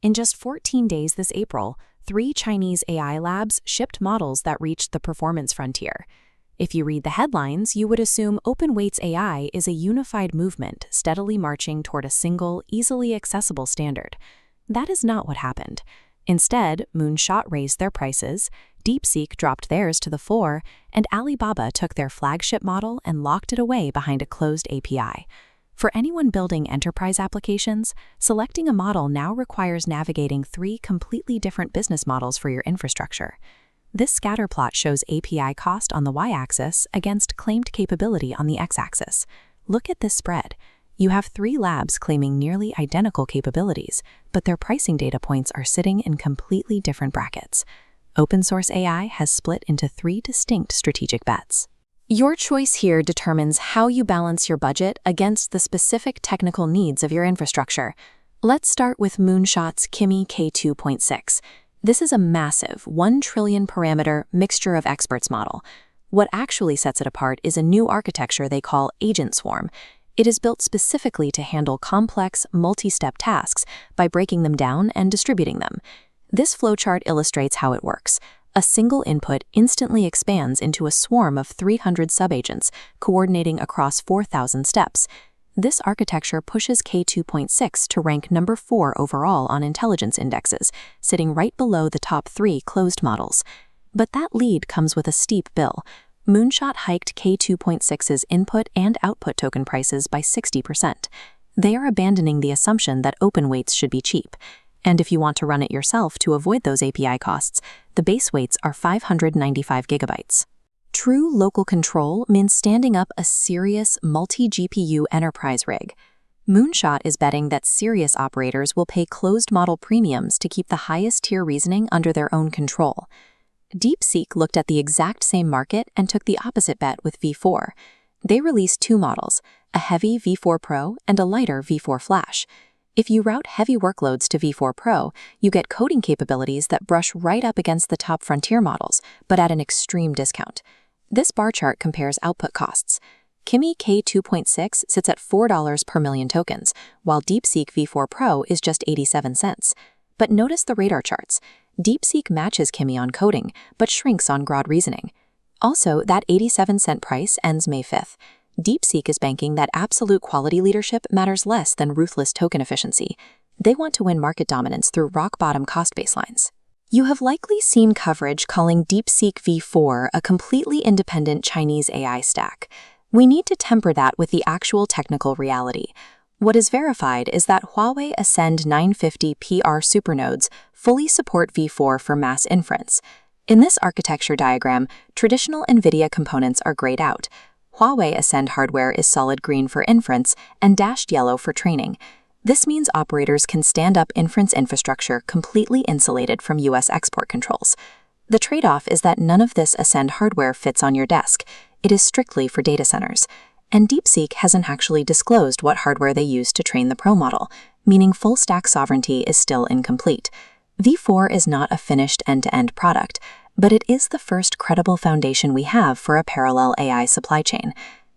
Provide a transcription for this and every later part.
In just 14 days this April, 3 Chinese AI labs shipped models that reached the performance frontier. If you read the headlines, you would assume OpenWeight's AI is a unified movement steadily marching toward a single, easily accessible standard. That is not what happened. Instead, Moonshot raised their prices, DeepSeek dropped theirs to the floor, and Alibaba took their flagship model and locked it away behind a closed API. For anyone building enterprise applications, selecting a model now requires navigating 3 completely different business models for your infrastructure. This scatter plot shows API cost on the y-axis against claimed capability on the x-axis. Look at this spread. You have 3 labs claiming nearly identical capabilities, but their pricing data points are sitting in completely different brackets. Open source AI has split into 3 distinct strategic bets. Your choice here determines how you balance your budget against the specific technical needs of your infrastructure. Let's start with Moonshot's Kimi K2.6. This is a massive 1 trillion parameter mixture of experts model. What actually sets it apart is a new architecture they call Agent Swarm. It is built specifically to handle complex, multi-step tasks by breaking them down and distributing them. This flowchart illustrates how it works. A single input instantly expands into a swarm of 300 subagents, coordinating across 4,000 steps. This architecture pushes K2.6 to rank number 4 overall on intelligence indexes, sitting right below the top 3 closed models. But that lead comes with a steep bill. Moonshot hiked K2.6's input and output token prices by 60%. They are abandoning the assumption that open weights should be cheap. And if you want to run it yourself to avoid those API costs, the base weights are 595 gigabytes. True local control means standing up a serious multi-GPU enterprise rig. Moonshot is betting that serious operators will pay closed model premiums to keep the highest tier reasoning under their own control. DeepSeek looked at the exact same market and took the opposite bet with V4. They released 2 models, a heavy V4 Pro and a lighter V4 Flash. If you route heavy workloads to V4 Pro, you get coding capabilities that brush right up against the top frontier models, but at an extreme discount. This bar chart compares output costs. Kimi K2.6 sits at $4 per million tokens, while DeepSeek V4 Pro is just 87 cents. But notice the radar charts. DeepSeek matches Kimi on coding, but shrinks on broad reasoning. Also, that 87-cent price ends May 5th. DeepSeek is banking that absolute quality leadership matters less than ruthless token efficiency. They want to win market dominance through rock-bottom cost baselines. You have likely seen coverage calling DeepSeek V4 a completely independent Chinese AI stack. We need to temper that with the actual technical reality. What is verified is that Huawei Ascend 950 PR supernodes fully support V4 for mass inference. In this architecture diagram, traditional NVIDIA components are grayed out. Huawei Ascend hardware is solid green for inference and dashed yellow for training. This means operators can stand up inference infrastructure completely insulated from US export controls. The trade-off is that none of this Ascend hardware fits on your desk. It is strictly for data centers. And DeepSeek hasn't actually disclosed what hardware they use to train the Pro model, meaning full-stack sovereignty is still incomplete. V4 is not a finished end-to-end product, but it is the first credible foundation we have for a parallel AI supply chain.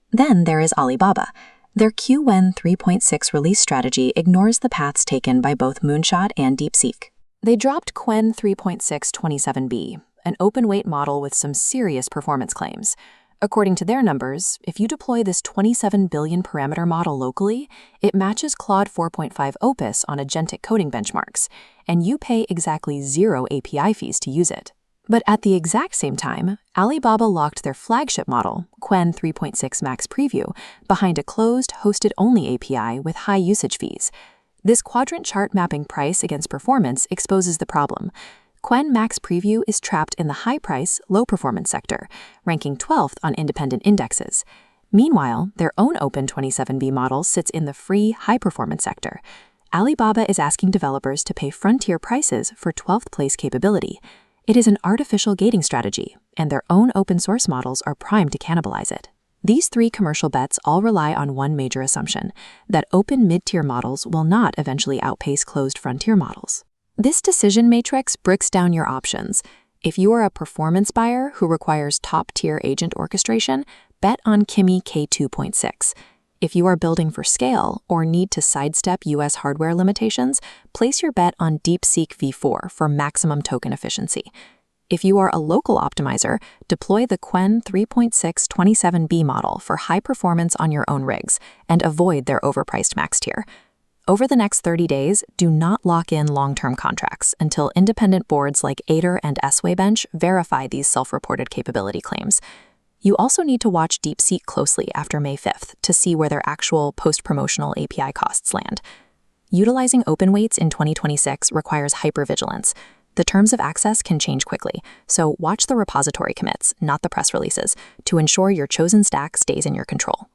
Then there is Alibaba. Their Qwen 3.6 release strategy ignores the paths taken by both Moonshot and DeepSeek. They dropped Qwen 3.6 27B, an open-weight model with some serious performance claims. According to their numbers, if you deploy this 27 billion parameter model locally, it matches Claude 4.5 Opus on agentic coding benchmarks, and you pay exactly 0 API fees to use it. But at the exact same time, Alibaba locked their flagship model, Qwen 3.6 Max Preview, behind a closed, hosted-only API with high usage fees. This quadrant chart mapping price against performance exposes the problem. Qwen Max Preview is trapped in the high-price, low-performance sector, ranking 12th on independent indexes. Meanwhile, their own Open 27B model sits in the free, high-performance sector. Alibaba is asking developers to pay frontier prices for 12th place capability. It is an artificial gating strategy, and their own open-source models are primed to cannibalize it. These 3 commercial bets all rely on one major assumption, that open mid-tier models will not eventually outpace closed frontier models. This decision matrix breaks down your options. If you are a performance buyer who requires top-tier agent orchestration, bet on Kimi K2.6. If you are building for scale or need to sidestep US hardware limitations, place your bet on DeepSeek v4 for maximum token efficiency. If you are a local optimizer, deploy the Qwen 3.6 27B model for high performance on your own rigs and avoid their overpriced max tier. Over the next 30 days, do not lock in long-term contracts until independent boards like Aider and Bench verify these self-reported capability claims. You also need to watch DeepSeek closely after May 5th to see where their actual post-promotional API costs land. Utilizing open weights in 2026 requires hypervigilance. The terms of access can change quickly, so watch the repository commits, not the press releases, to ensure your chosen stack stays in your control.